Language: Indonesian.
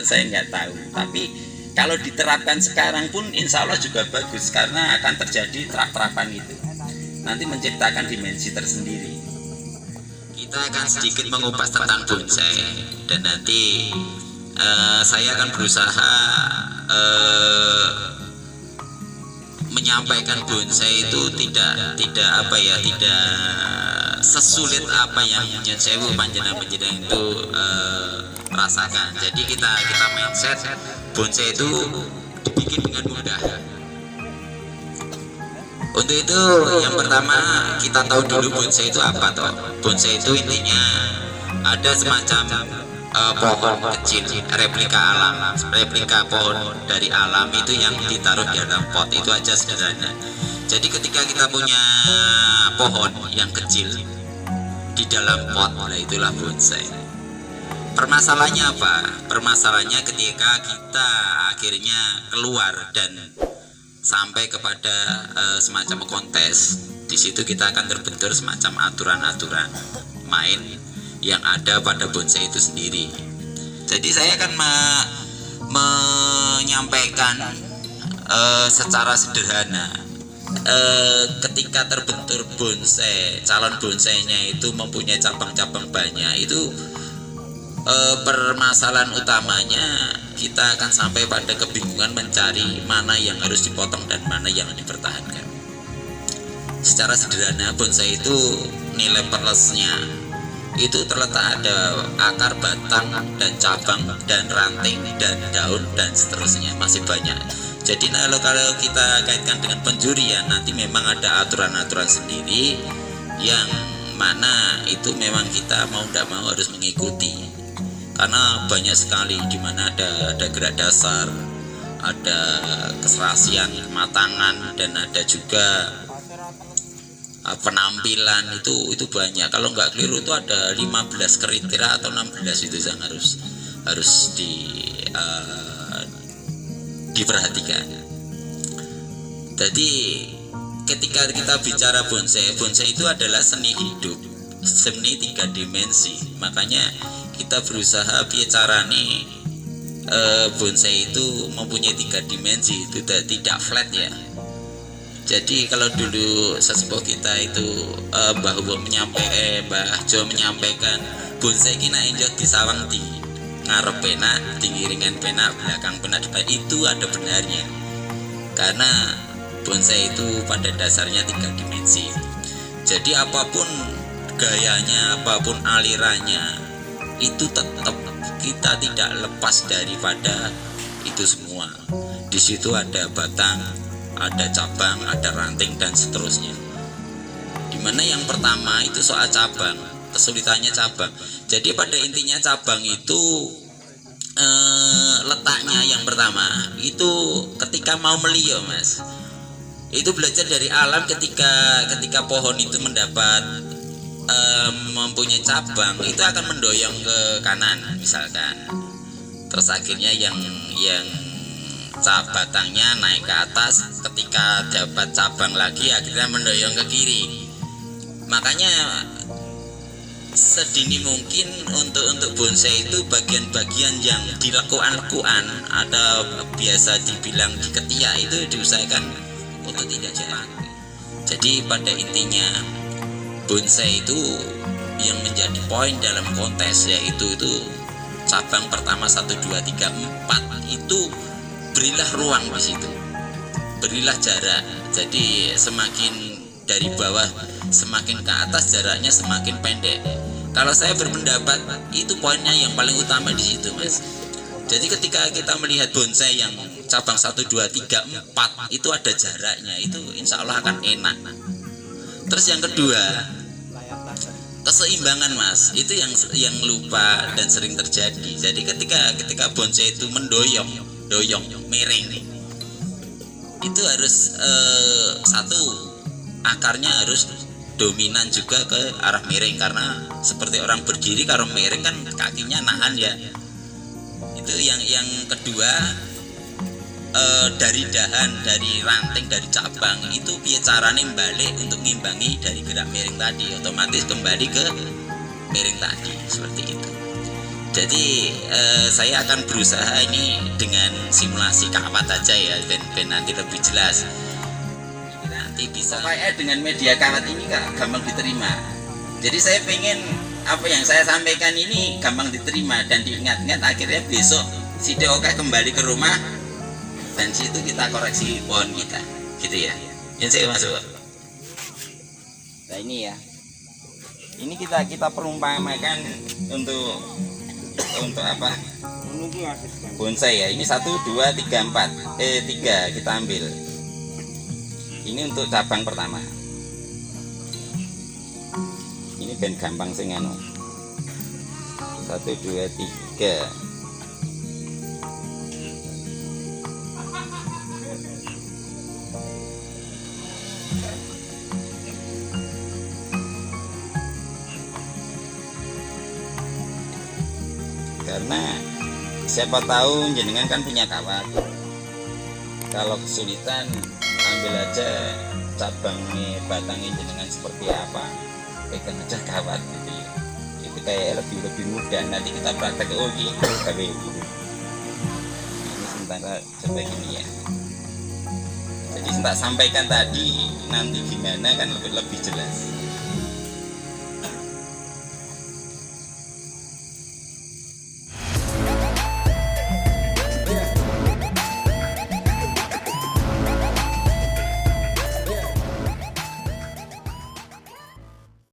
saya nggak tahu. Tapi kalau diterapkan sekarang pun insya Allah juga bagus, karena akan terjadi terap-terapan itu, nanti menciptakan dimensi tersendiri. Kita akan sedikit mengupas tentang bonsai, dan nanti saya akan berusaha menyampaikan bonsai itu tidak sesulit apa yang Nyun Sewu panjenengan itu rasakan. Jadi kita mindset bonsai itu dibikin dengan mudah. Untuk itu yang pertama kita tahu dulu bonsai itu apa toh. Bonsai itu intinya ada semacam pohon kecil, replika alam, replika pohon dari alam itu yang ditaruh di dalam pot, itu aja sederhana. Jadi ketika kita punya pohon yang kecil di dalam pot, nah itulah bonsai. Permasalahannya apa? Permasalahannya ketika kita akhirnya keluar dan sampai kepada semacam kontes, di situ kita akan terbentur semacam aturan-aturan main yang ada pada bonsai itu sendiri. Jadi saya akan menyampaikan secara sederhana, ketika terbentur bonsai, calon bonsainya itu mempunyai cabang-cabang banyak, itu permasalahan utamanya kita akan sampai pada kebingungan mencari mana yang harus dipotong dan mana yang dipertahankan. Secara sederhana, bonsai itu nilai plusnya itu terletak ada akar, batang, dan cabang, dan ranting, dan daun, dan seterusnya, masih banyak. Jadi kalau kita kaitkan dengan penjurian, nanti memang ada aturan-aturan sendiri yang mana itu memang kita mau tidak mau harus mengikuti, karena banyak sekali dimana ada gerak dasar, ada keserasian, kematangan, dan ada juga penampilan, itu banyak. Kalau nggak keliru itu ada 15 kriteria atau 16 itu yang harus diperhatikan. Jadi ketika kita bicara bonsai itu adalah seni hidup, seni 3 dimensi. Makanya kita berusaha bicara nih bonsai itu mempunyai 3 dimensi, itu tidak flat ya. Jadi kalau dulu sesepuh kita itu Mbah Jo menyampaikan bonsai kina injot disawang di ngarep pena, di ngiringan pena, belakang pena, depan, itu ada benarnya. Karena bonsai itu pada dasarnya 3 dimensi. Jadi apapun gayanya, apapun alirannya, itu tetap kita tidak lepas daripada itu semua. Di situ ada batang, ada cabang, ada ranting, dan seterusnya. Dimana yang pertama itu soal cabang, kesulitannya cabang. Jadi pada intinya cabang itu letaknya yang pertama itu ketika mau melio, mas, itu belajar dari alam. Ketika pohon itu mendapat mempunyai cabang, itu akan mendoyong ke kanan misalkan, terus akhirnya yang batangnya naik ke atas, ketika dapat cabang lagi akhirnya mendoyong ke kiri. Makanya sedini mungkin untuk bonsai itu bagian-bagian yang dilekuan-lekuan, ada biasa dibilang di ketiak, itu diusahakan untuk tidak jalan. Jadi pada intinya bonsai itu yang menjadi poin dalam kontes, yaitu cabang pertama 1, 2, 3, 4 itu berilah ruang di situ, berilah jarak. Jadi semakin dari bawah semakin ke atas jaraknya semakin pendek. Kalau saya berpendapat itu poinnya yang paling utama di situ, mas. Jadi ketika kita melihat bonsai yang cabang 1, 2, 3, 4 itu ada jaraknya, itu insya Allah akan enak. Terus yang kedua, keseimbangan, mas, itu yang lupa dan sering terjadi. Jadi ketika bonsai itu mendoyong miring, itu harus satu, akarnya harus dominan juga ke arah miring, karena seperti orang berdiri kalau miring kan kakinya nahan ya. Itu yang kedua, dari dahan, dari ranting, dari cabang itu caranya balik untuk ngimbangi dari gerak miring tadi, otomatis kembali ke miring tadi, seperti itu. Jadi saya akan berusaha ini dengan simulasi kawat aja ya, ben nanti lebih jelas. Nanti bisa supaya dengan media kawat ini gampang diterima. Jadi saya pengen apa yang saya sampaikan ini gampang diterima dan diingat-ingat, akhirnya besok si Oka kembali ke rumah dan situ kita koreksi pohon kita, gitu ya. Yang saya masuk. Nah ini ya. Ini kita perumpamakan untuk apa? Bonsai ya. Ini 1 2 3 4. 3 kita ambil. Ini untuk cabang pertama. Ini ben gampang sing anu. 1 2 3. Karena siapa tahu jenengan kan punya kawat, kalau kesulitan ambil aja cabangnya, batangnya jenengan seperti apa, pegang aja kawat gitu ya. Itu kayak lebih mudah. Nanti kita praktek gitu kayak gitu. Ini sementara coba gini ya. Jadi tak sampaikan tadi, nanti gimana kan lebih jelas.